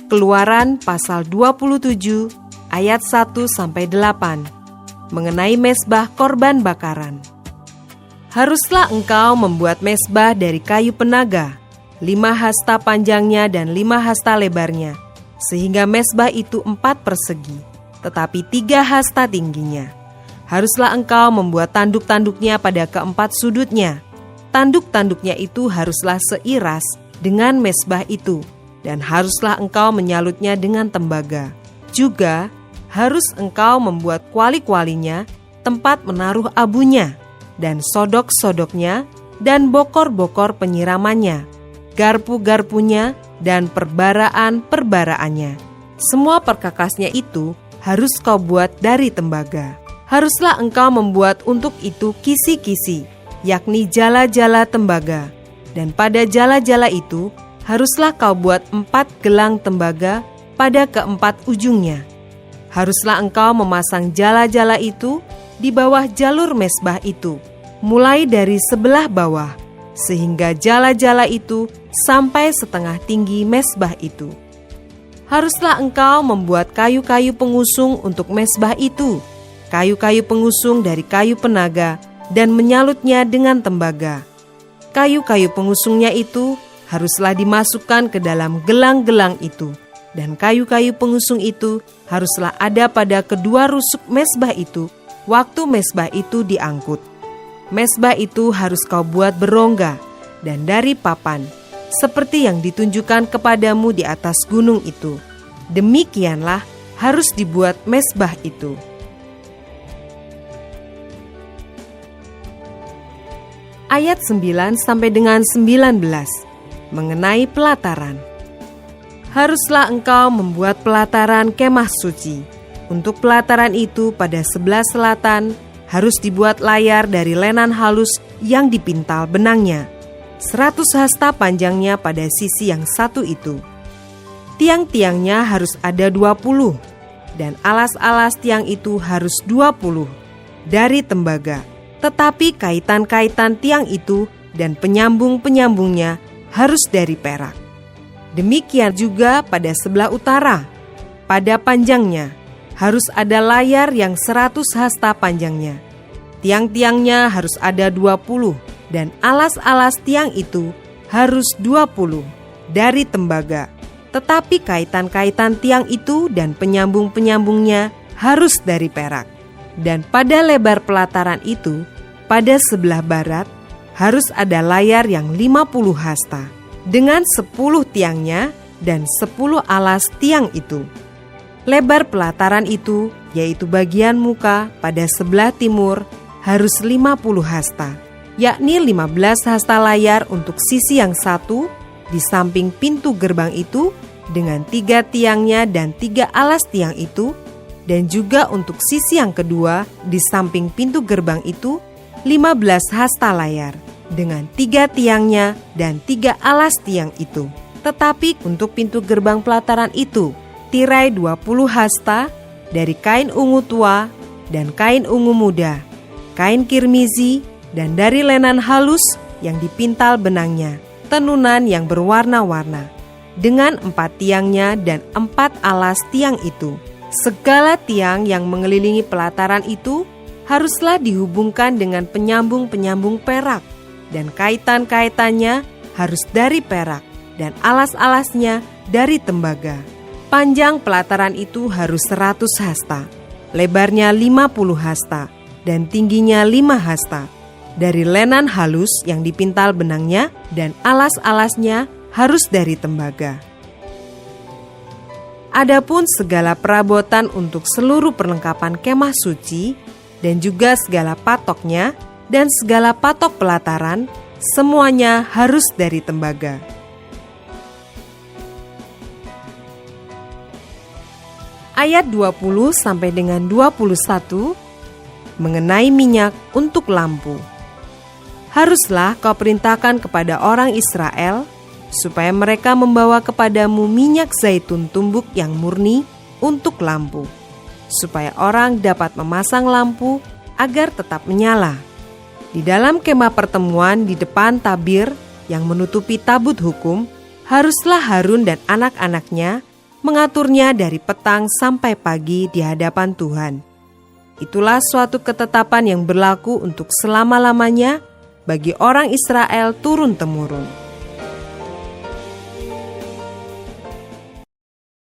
Keluaran pasal 27 ayat 1-8 mengenai mezbah korban bakaran. Haruslah engkau membuat mezbah dari kayu penaga, 5 hasta panjangnya dan 5 hasta lebarnya, sehingga mezbah itu 4 persegi, tetapi 3 hasta tingginya. Haruslah engkau membuat tanduk-tanduknya pada keempat sudutnya. Tanduk-tanduknya itu haruslah seiras dengan mezbah itu, dan haruslah engkau menyalutnya dengan tembaga. Juga harus engkau membuat kuali-kualinya, tempat menaruh abunya, dan sodok-sodoknya, dan bokor-bokor penyiramannya, garpu-garpunya, dan perbaraan-perbaraannya. Semua perkakasnya itu harus kau buat dari tembaga. Haruslah engkau membuat untuk itu kisi-kisi, yakni jala-jala tembaga, dan pada jala-jala itu haruslah kau buat 4 gelang tembaga pada keempat ujungnya. Haruslah engkau memasang jala-jala itu di bawah jalur mezbah itu, mulai dari sebelah bawah, sehingga jala-jala itu sampai setengah tinggi mezbah itu. Haruslah engkau membuat kayu-kayu pengusung untuk mezbah itu, kayu-kayu pengusung dari kayu penaga, dan menyalutnya dengan tembaga. Kayu-kayu pengusungnya itu haruslah dimasukkan ke dalam gelang-gelang itu, dan kayu-kayu pengusung itu haruslah ada pada kedua rusuk mezbah itu waktu mezbah itu diangkut. Mezbah itu harus kau buat berongga dan dari papan, seperti yang ditunjukkan kepadamu di atas gunung itu. Demikianlah harus dibuat mezbah itu. Ayat 9 sampai dengan 19 mengenai pelataran. Haruslah engkau membuat pelataran kemah suci. Untuk pelataran itu pada sebelah selatan harus dibuat layar dari lenan halus yang dipintal benangnya, 100 hasta panjangnya pada sisi yang satu itu. Tiang-tiangnya harus ada 20, dan alas-alas tiang itu harus 20 dari tembaga. Tetapi kaitan-kaitan tiang itu dan penyambung-penyambungnya harus dari perak. Demikian juga pada sebelah utara, pada panjangnya harus ada layar yang 100 hasta panjangnya. Tiang-tiangnya harus ada 20, dan alas-alas tiang itu harus 20 dari tembaga. Tetapi kaitan-kaitan tiang itu dan penyambung-penyambungnya harus dari perak. Dan pada lebar pelataran itu, pada sebelah barat, harus ada layar yang 50 hasta, dengan 10 tiangnya dan 10 alas tiang itu. Lebar pelataran itu, yaitu bagian muka pada sebelah timur, harus 50 hasta, yakni 15 hasta layar untuk sisi yang satu di samping pintu gerbang itu, dengan 3 tiangnya dan 3 alas tiang itu, dan juga untuk sisi yang kedua di samping pintu gerbang itu, 15 hasta layar, dengan 3 tiangnya dan 3 alas tiang itu. Tetapi untuk pintu gerbang pelataran itu, tirai 20 hasta dari kain ungu tua dan kain ungu muda, kain kirmizi, dan dari lenan halus yang dipintal benangnya, tenunan yang berwarna-warna, dengan 4 tiangnya dan 4 alas tiang itu. Segala tiang yang mengelilingi pelataran itu haruslah dihubungkan dengan penyambung-penyambung perak, dan kaitan-kaitannya harus dari perak, dan alas-alasnya dari tembaga. Panjang pelataran itu harus 100 hasta, lebarnya 50 hasta, dan tingginya 5 hasta, dari lenan halus yang dipintal benangnya, dan alas-alasnya harus dari tembaga. Adapun segala perabotan untuk seluruh perlengkapan kemah suci, dan juga segala patoknya, dan segala patok pelataran, semuanya harus dari tembaga. Ayat 20 sampai dengan 21 mengenai minyak untuk lampu. Haruslah kau perintahkan kepada orang Israel supaya mereka membawa kepadamu minyak zaitun tumbuk yang murni untuk lampu, supaya orang dapat memasang lampu agar tetap menyala. Di dalam kemah pertemuan di depan tabir yang menutupi tabut hukum, haruslah Harun dan anak-anaknya mengaturnya dari petang sampai pagi di hadapan Tuhan. Itulah suatu ketetapan yang berlaku untuk selama-lamanya bagi orang Israel turun-temurun.